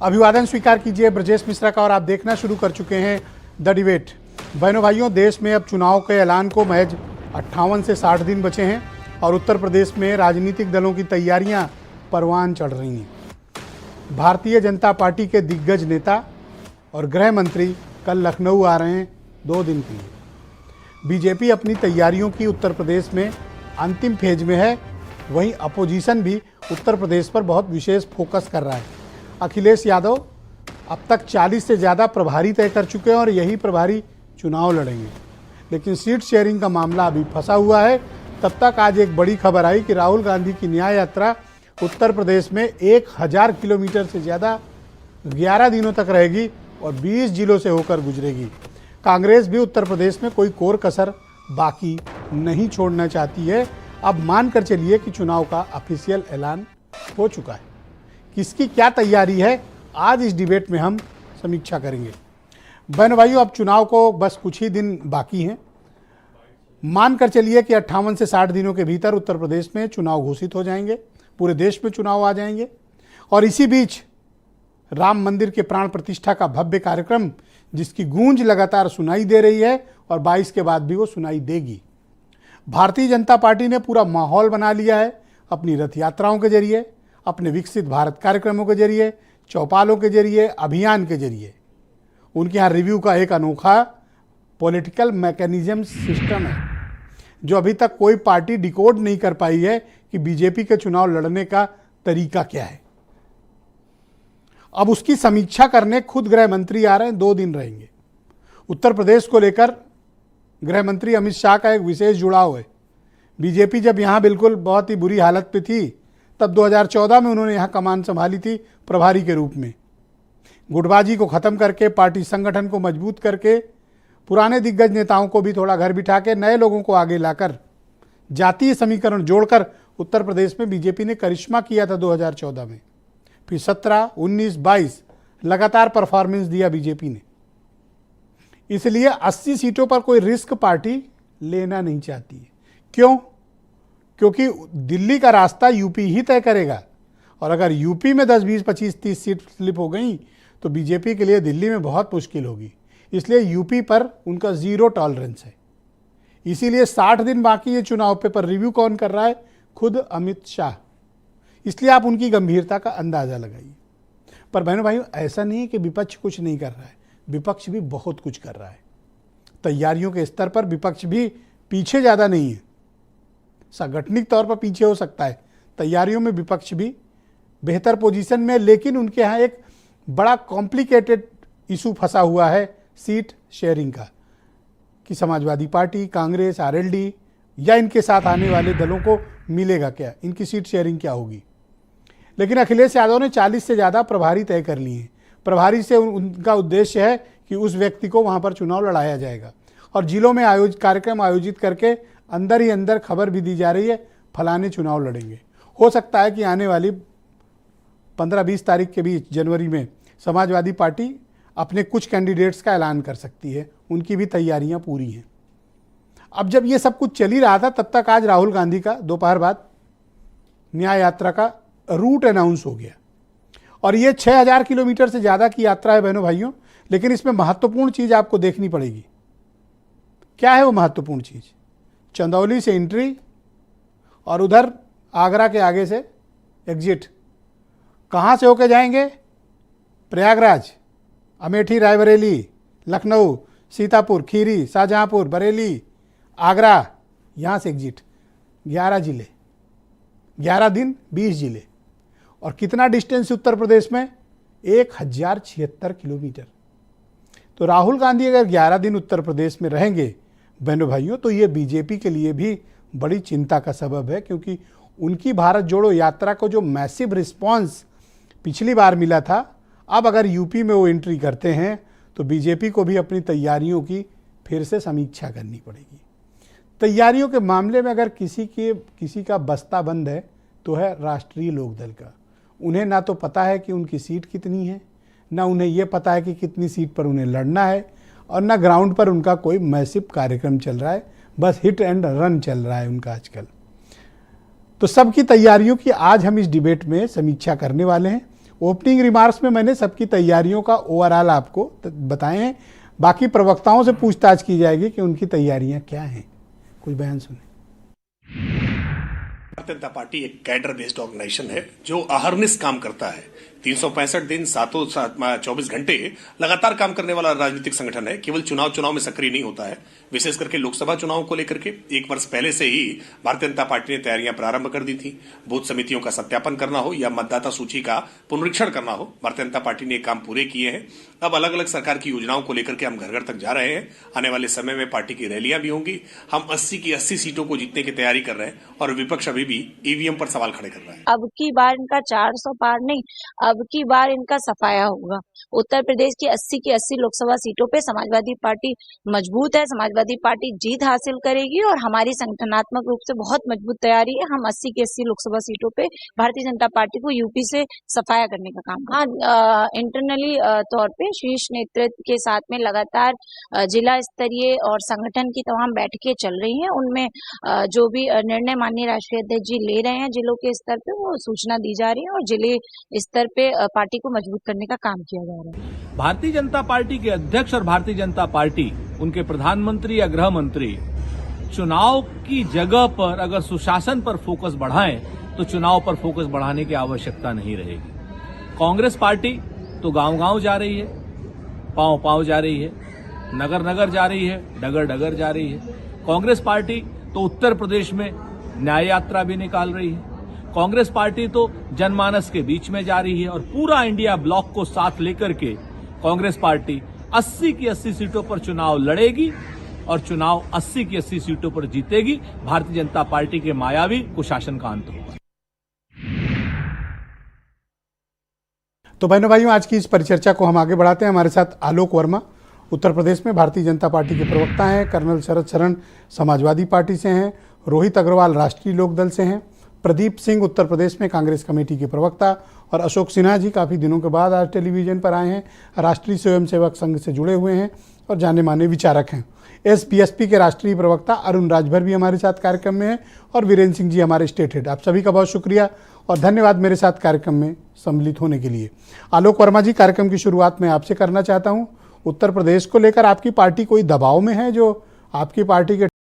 अभिवादन स्वीकार कीजिए ब्रजेश मिश्रा का और आप देखना शुरू कर चुके हैं द डिबेट। बहनों भाइयों, देश में अब चुनाव के ऐलान को महज 58 से 60 दिन बचे हैं और उत्तर प्रदेश में राजनीतिक दलों की तैयारियां परवान चढ़ रही हैं। भारतीय जनता पार्टी के दिग्गज नेता और गृह मंत्री कल लखनऊ आ रहे हैं 2 दिन के लिए। बीजेपी अपनी तैयारियों की उत्तर प्रदेश में अंतिम फेज में है, वहीं अपोजिशन भी उत्तर प्रदेश पर बहुत विशेष फोकस कर रहा है। अखिलेश यादव अब तक 40 से ज़्यादा प्रभारी तय कर चुके हैं और यही प्रभारी चुनाव लड़ेंगे, लेकिन सीट शेयरिंग का मामला अभी फंसा हुआ है। तब तक आज एक बड़ी खबर आई कि राहुल गांधी की न्याय यात्रा उत्तर प्रदेश में 1000 किलोमीटर से ज़्यादा 11 दिनों तक रहेगी और 20 जिलों से होकर गुजरेगी। कांग्रेस भी उत्तर प्रदेश में कोई कोर कसर बाकी नहीं छोड़ना चाहती है। अब मानकर चलिए कि चुनाव का ऑफिशियल ऐलान हो चुका है। किसकी क्या तैयारी है, आज इस डिबेट में हम समीक्षा करेंगे। बहनों भाइयों, अब चुनाव को बस कुछ ही दिन बाकी हैं। मानकर चलिए कि 58 से 60 दिनों के भीतर उत्तर प्रदेश में चुनाव घोषित हो जाएंगे, पूरे देश में चुनाव आ जाएंगे। और इसी बीच राम मंदिर के प्राण प्रतिष्ठा का भव्य कार्यक्रम, जिसकी गूंज लगातार सुनाई दे रही है और 22 के बाद भी वो सुनाई देगी। भारतीय जनता पार्टी ने पूरा माहौल बना लिया है अपनी रथ यात्राओं के जरिए, अपने विकसित भारत कार्यक्रमों के जरिए, चौपालों के जरिए, अभियान के जरिए। उनके यहाँ रिव्यू का एक अनोखा पॉलिटिकल मैकेनिज्म सिस्टम है जो अभी तक कोई पार्टी डिकोड नहीं कर पाई है कि बीजेपी के चुनाव लड़ने का तरीका क्या है। अब उसकी समीक्षा करने खुद गृह मंत्री आ रहे हैं, 2 दिन रहेंगे। उत्तर प्रदेश को लेकर गृह मंत्री अमित शाह का एक विशेष जुड़ाव है। बीजेपी जब यहाँ बिल्कुल बहुत ही बुरी हालत पे थी, तब 2014 में उन्होंने यहाँ कमान संभाली थी प्रभारी के रूप में। गुटबाजी को ख़त्म करके, पार्टी संगठन को मजबूत करके, पुराने दिग्गज नेताओं को भी थोड़ा घर बिठा के नए लोगों को आगे लाकर, जातीय समीकरण जोड़कर उत्तर प्रदेश में बीजेपी ने करिश्मा किया था 2014 में। फिर 17, 19, 22 लगातार परफॉर्मेंस दिया बीजेपी ने। इसलिए 80 सीटों पर कोई रिस्क पार्टी लेना नहीं चाहती है। क्यों? क्योंकि दिल्ली का रास्ता यूपी ही तय करेगा और अगर यूपी में 10, 20, 25, 30 सीट स्लिप हो गई तो बीजेपी के लिए दिल्ली में बहुत मुश्किल होगी। इसलिए यूपी पर उनका 0 टॉलरेंस है। इसीलिए 60 दिन बाकी है चुनाव पे, पर रिव्यू कौन कर रहा है? खुद अमित शाह। इसलिए आप उनकी गंभीरता का अंदाज़ा लगाइए। पर बहनों भाइयों, ऐसा नहीं है कि विपक्ष कुछ नहीं कर रहा है, विपक्ष भी बहुत कुछ कर रहा है। तैयारियों के स्तर पर विपक्ष भी पीछे ज़्यादा नहीं है। सांगठनिक तौर पर पीछे हो सकता है, तैयारियों में विपक्ष भी बेहतर पोजीशन में, लेकिन उनके यहाँ एक बड़ा कॉम्प्लिकेटेड इशू फंसा हुआ है सीट शेयरिंग का, कि समाजवादी पार्टी, कांग्रेस, आरएलडी या इनके साथ आने वाले दलों को मिलेगा क्या, इनकी सीट शेयरिंग क्या होगी। लेकिन अखिलेश यादव ने 40 से ज़्यादा प्रभारी तय कर लिए हैं। प्रभारी से उनका उद्देश्य है कि उस व्यक्ति को वहाँ पर चुनाव लड़ाया जाएगा और जिलों में कार्यक्रम आयोजित करके अंदर ही अंदर खबर भी दी जा रही है फलाने चुनाव लड़ेंगे। हो सकता है कि आने वाली 15-20 तारीख के बीच जनवरी में समाजवादी पार्टी अपने कुछ कैंडिडेट्स का ऐलान कर सकती है। उनकी भी तैयारियां पूरी हैं। अब जब ये सब कुछ चल ही रहा था, तब तक आज राहुल गांधी का दोपहर बाद न्याय यात्रा का रूट अनाउंस हो गया और ये 6000 किलोमीटर से ज़्यादा की यात्रा है बहनों भाइयों। लेकिन इसमें महत्वपूर्ण चीज़ आपको देखनी पड़ेगी। क्या है वो महत्वपूर्ण चीज़? चंदौली से एंट्री और उधर आगरा के आगे से एग्जिट। कहाँ से होके जाएंगे? प्रयागराज, अमेठी, रायबरेली, लखनऊ, सीतापुर, खीरी, शाहजहाँपुर, बरेली, आगरा, यहाँ से एग्जिट। 11 जिले, 11 दिन, 20 जिले। और कितना डिस्टेंस उत्तर प्रदेश में? 1076 किलोमीटर। तो राहुल गांधी अगर 11 दिन उत्तर प्रदेश में रहेंगे बहनों भाइयों, तो ये बीजेपी के लिए भी बड़ी चिंता का सबब है, क्योंकि उनकी भारत जोड़ो यात्रा को जो मैसिव रिस्पांस पिछली बार मिला था, अब अगर यूपी में वो एंट्री करते हैं तो बीजेपी को भी अपनी तैयारियों की फिर से समीक्षा करनी पड़ेगी। तैयारियों के मामले में अगर किसी का बस्ता बंद है तो है राष्ट्रीय लोकदल का। उन्हें ना तो पता है कि उनकी सीट कितनी है, ना उन्हें ये पता है कि कितनी सीट पर उन्हें लड़ना है, और ना ग्राउंड पर उनका कोई मैसिव कार्यक्रम चल रहा है। बस हिट एंड रन चल रहा है उनका आजकल। तो सबकी तैयारियों की आज हम इस डिबेट में समीक्षा करने वाले हैं। ओपनिंग रिमार्क्स में मैंने सबकी तैयारियों का ओवरऑल आपको बताए हैं। बाकी प्रवक्ताओं से पूछताछ की जाएगी कि उनकी तैयारियां क्या हैं। कुछ बयान सुने। भारतीय जनता पार्टी एक कैडर बेस्ड ऑर्गेनाइजेशन है जो अहर्निश काम करता है। 365 दिन 24 घंटे लगातार काम करने वाला राजनीतिक संगठन है। केवल चुनाव में सक्रिय नहीं होता है। विशेष करके लोकसभा चुनाव को लेकर के 1 वर्ष पहले से ही भारतीय जनता पार्टी ने तैयारियां प्रारंभ कर दी थी। बूथ समितियों का सत्यापन करना हो या मतदाता सूची का पुनरीक्षण करना हो, भारतीय जनता पार्टी ने काम पूरे किए हैं। अब अलग अलग सरकार की योजनाओं को लेकर के हम घर घर तक जा रहे हैं। आने वाले समय में पार्टी की रैलियां भी होंगी। हम 80 की 80 सीटों को जीतने की तैयारी कर रहे हैं और विपक्ष अभी भी ईवीएम पर सवाल खड़े कर रहा है। अब की बार इनका 400 पार नहीं, अब की बार इनका सफाया होगा। उत्तर प्रदेश की 80 की 80 लोकसभा सीटों पे समाजवादी पार्टी मजबूत है। समाजवादी पार्टी जीत हासिल करेगी और हमारी संगठनात्मक रूप से बहुत मजबूत तैयारी है। हम 80 की 80 लोकसभा सीटों पे भारतीय जनता पार्टी को यूपी से सफाया करने का काम। हाँ, इंटरनली तौर पे शीर्ष नेतृत्व के साथ में लगातार जिला स्तरीय और संगठन की तमाम बैठकें चल रही हैं। उनमें जो भी निर्णय माननीय राष्ट्रीय अध्यक्ष जी ले रहे हैं जिलों के स्तर पे, वो सूचना दी जा रही है और जिले स्तर पे पार्टी को मजबूत करने का काम किया जा रहा है। भारतीय जनता पार्टी के अध्यक्ष और भारतीय जनता पार्टी, उनके प्रधानमंत्री या गृह मंत्री चुनाव की जगह पर अगर सुशासन पर फोकस बढ़ाएं तो चुनाव पर फोकस बढ़ाने की आवश्यकता नहीं रहेगी। कांग्रेस पार्टी तो गांव-गांव जा रही है, पांव-पांव जा रही है, नगर-नगर जा रही है, डगर-डगर जा रही है। कांग्रेस पार्टी तो उत्तर प्रदेश में न्याय यात्रा भी निकाल रही है। कांग्रेस पार्टी तो जनमानस के बीच में जा रही है और पूरा इंडिया ब्लॉक को साथ लेकर के कांग्रेस पार्टी 80 की 80 सीटों पर चुनाव लड़ेगी और चुनाव 80 की 80 सीटों पर जीतेगी। भारतीय जनता पार्टी के मायावी कुशासन का अंत होगा। तो बहनों भाइयों, आज की इस परिचर्चा को हम आगे बढ़ाते हैं। हमारे साथ आलोक वर्मा उत्तर प्रदेश में भारतीय जनता पार्टी के प्रवक्ता हैं, कर्नल शरद शरण समाजवादी पार्टी से हैं, रोहित अग्रवाल राष्ट्रीय लोकदल से हैं, प्रदीप सिंह उत्तर प्रदेश में कांग्रेस कमेटी के प्रवक्ता, और अशोक सिन्हा जी काफ़ी दिनों के बाद आज टेलीविजन पर आए हैं, राष्ट्रीय स्वयंसेवक संघ से जुड़े हुए हैं और जाने माने विचारक हैं। एसपीएसपी के राष्ट्रीय प्रवक्ता अरुण राजभर भी हमारे साथ कार्यक्रम में हैं और वीरेंद्र सिंह जी हमारे स्टेट हेड। आप सभी का बहुत शुक्रिया और धन्यवाद मेरे साथ कार्यक्रम में सम्मिलित होने के लिए। आलोक वर्मा जी, कार्यक्रम की शुरुआत मैं आपसे करना चाहता हूँ। उत्तर प्रदेश को लेकर आपकी पार्टी कोई दबाव में है जो आपकी पार्टी के